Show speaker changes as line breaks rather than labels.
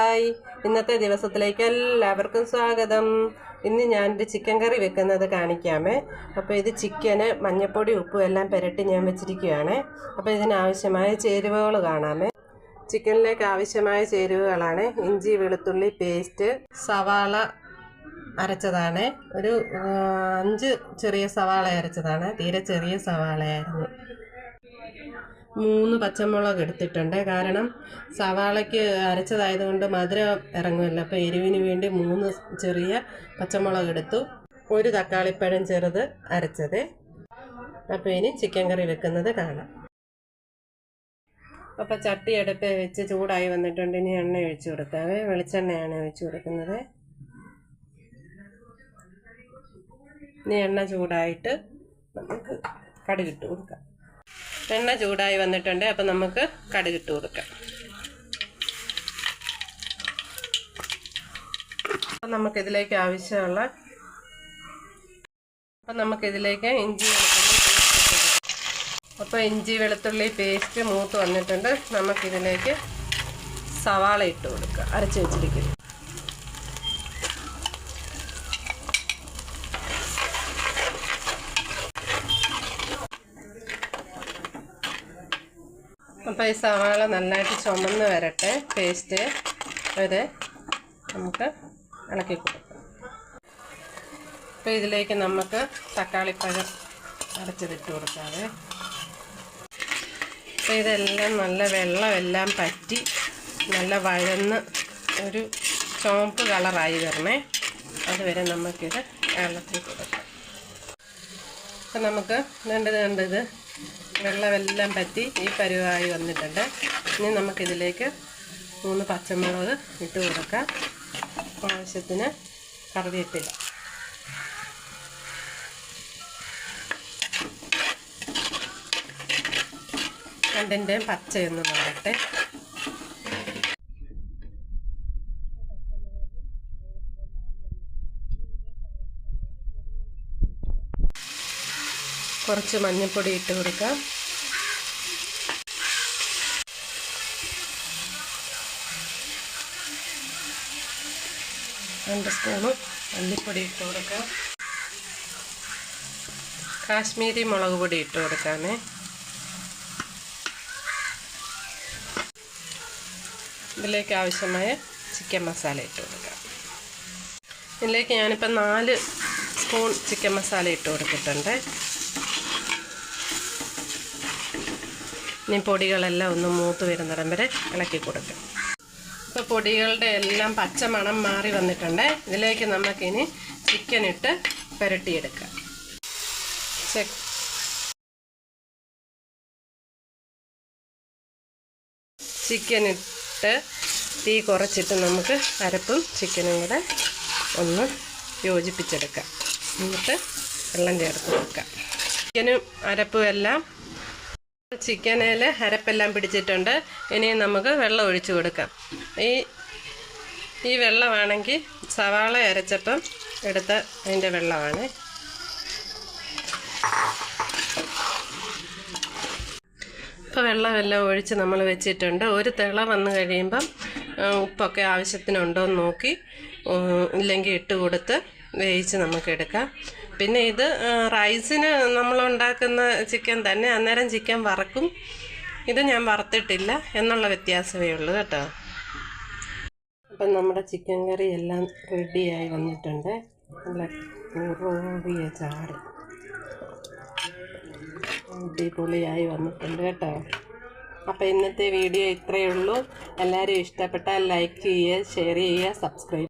Hi, ഇന്നത്തെ ദിവസത്തിലേക്ക് എല്ലാവർക്കും സ്വാഗതം. ഇന്ന് ഞാനൊരു ചിക്കൻ കറി വെക്കുന്നത് കാണിക്കാമേ. അപ്പോൾ ഇത് ചിക്കന് മഞ്ഞൾപ്പൊടി ഉപ്പും എല്ലാം പുരട്ടി ഞാൻ വെച്ചിരിക്കുകയാണ്. അപ്പോൾ ഇതിനാവശ്യമായ ചേരുവകൾ കാണാമേ. ചിക്കനിലേക്ക് ആവശ്യമായ ചേരുവകളാണ് ഇഞ്ചി വെളുത്തുള്ളി പേസ്റ്റ്, സവാള അരച്ചതാണ്, ഒരു 5 ചെറിയ സവാള അരച്ചതാണ്, തീരെ ചെറിയ സവാളയായിരുന്നു. 3 പച്ചമുളക് എടുത്തിട്ടുണ്ട്, കാരണം സവാളയ്ക്ക് അരച്ചതായതുകൊണ്ട് മധുരം ഇറങ്ങുമല്ലോ. അപ്പോൾ എരിവിന് വേണ്ടി 3 ചെറിയ പച്ചമുളക് എടുത്തു. 1 തക്കാളിപ്പഴം ചെറുത് അരച്ചത്. അപ്പോൾ ഇനി ചിക്കൻ കറി വെക്കുന്നത് കാണാം. അപ്പോൾ ചട്ടി അടുപ്പ് വെച്ച് ചൂടായി വന്നിട്ടുണ്ട്. ഇനി എണ്ണ ഒഴിച്ചു കൊടുക്കാവേ. വെളിച്ചെണ്ണയാണ് ഒഴിച്ചു കൊടുക്കുന്നത്. ഇനി എണ്ണ ചൂടായിട്ട് നമുക്ക് കടുകിട്ട് കൊടുക്കാം. എണ്ണ ചൂടായി വന്നിട്ടുണ്ട്. അപ്പം നമുക്ക് കടുകിട്ട് കൊടുക്കാം. അപ്പം നമുക്കിതിലേക്ക് ആവശ്യമുള്ള ഇഞ്ചി വെളുത്തുള്ളി പേസ്റ്റ് മൂത്ത് വന്നിട്ടുണ്ട്. നമുക്കിതിലേക്ക് സവാള ഇട്ട് കൊടുക്കുക, അരച്ച് വെച്ചിരിക്കുന്നത്. അപ്പോൾ ഈ സവാള നന്നായിട്ട് ചുമന്ന് വരട്ടെ. പേസ്റ്റ് വരെ നമുക്ക് ഇളക്കി കൊടുക്കാം. അപ്പോൾ ഇതിലേക്ക് നമുക്ക് തക്കാളിപ്പഴം അരച്ചതിട്ട് കൊടുക്കാതെ. അപ്പോൾ ഇതെല്ലാം നല്ല വെള്ളമെല്ലാം പറ്റി നല്ല വഴന്ന് ഒരു ചുവപ്പ് കളറായി വരണേ. അതുവരെ നമുക്കിത് ഇളക്കി കൊടുക്കാം. അപ്പം നമുക്ക് ഇത് വെള്ളമെല്ലാം പറ്റി ഈ പരുവായി വന്നിട്ടുണ്ട്. ഇനി നമുക്കിതിലേക്ക് 3 പച്ചമുളക് ഇട്ട് കൊടുക്കാം. ആവശ്യത്തിന് കറിവേപ്പില. രണ്ടിൻ്റെയും പച്ചയൊന്ന് മാറട്ടെ. കുറച്ച് മഞ്ഞൾപ്പൊടി ഇട്ട് കൊടുക്കാം. രണ്ട് സ്പൂണ് മല്ലിപ്പൊടി ഇട്ട് കൊടുക്കാം. കാശ്മീരി മുളക് പൊടി ഇട്ട് കൊടുക്കാമേ. ഇതിലേക്ക് ആവശ്യമായ ചിക്കൻ മസാല ഇട്ട് കൊടുക്കാം. ഇതിലേക്ക് ഞാനിപ്പോൾ 4 സ്പൂൺ ചിക്കൻ മസാല ഇട്ട് കൊടുത്തിട്ടുണ്ട്. ഇനി പൊടികളെല്ലാം ഒന്ന് മൂത്ത് വരുന്നിടം വരെ ഇളക്കി കൊടുക്കാം. ഇപ്പോൾ പൊടികളുടെ എല്ലാം പച്ചമണം മാറി വന്നിട്ടുണ്ട്. ഇതിലേക്ക് നമുക്കിനി ചിക്കൻ ഇട്ട് പുരട്ടിയെടുക്കാം. ചിക്കൻ ഇട്ട് തീ കുറച്ചിട്ട് നമുക്ക് അരപ്പും ചിക്കനും കൂടെ ഒന്ന് യോജിപ്പിച്ചെടുക്കാം. എന്നിട്ട് വെള്ളം ചേർത്ത് വെക്കാം. ചിക്കനും അരപ്പും എല്ലാം ചിക്കനിൽ അരപ്പെല്ലാം പിടിച്ചിട്ടുണ്ട്. ഇനി നമുക്ക് വെള്ളം ഒഴിച്ചു കൊടുക്കാം. ഈ വെള്ളമാണെങ്കിൽ സവാള അരച്ചപ്പം എടുത്ത അതിൻ്റെ വെള്ളമാണ്. ഇപ്പോൾ വെള്ളമെല്ലാം ഒഴിച്ച് നമ്മൾ വെച്ചിട്ടുണ്ട്. ഒരു തിള വന്നു കഴിയുമ്പം ഉപ്പൊക്കെ ആവശ്യത്തിനുണ്ടോ എന്ന് നോക്കി, ഇല്ലെങ്കിൽ ഇട്ട് കൊടുത്ത് വേവിച്ച് നമുക്ക് എടുക്കാം. പിന്നെ ഇത് റൈസിന് നമ്മളുണ്ടാക്കുന്ന ചിക്കൻ തന്നെ, അന്നേരം ചിക്കൻ വറക്കും. ഇത് ഞാൻ വറുത്തിട്ടില്ല എന്നുള്ള വ്യത്യാസമേ ഉള്ളൂ കേട്ടോ. അപ്പം നമ്മുടെ ചിക്കൻ കറി എല്ലാം റെഡിയായി വന്നിട്ടുണ്ട്. നല്ല ഉറവിയ ചാറ് അടിപൊളിയായി വന്നിട്ടുണ്ട് കേട്ടോ. അപ്പോൾ ഇന്നത്തെ വീഡിയോ ഇത്രയേ ഉള്ളൂ. എല്ലാവരും ഇഷ്ടപ്പെട്ടാൽ ലൈക്ക് ചെയ്യുക, ഷെയർ ചെയ്യുക, സബ്സ്ക്രൈബ്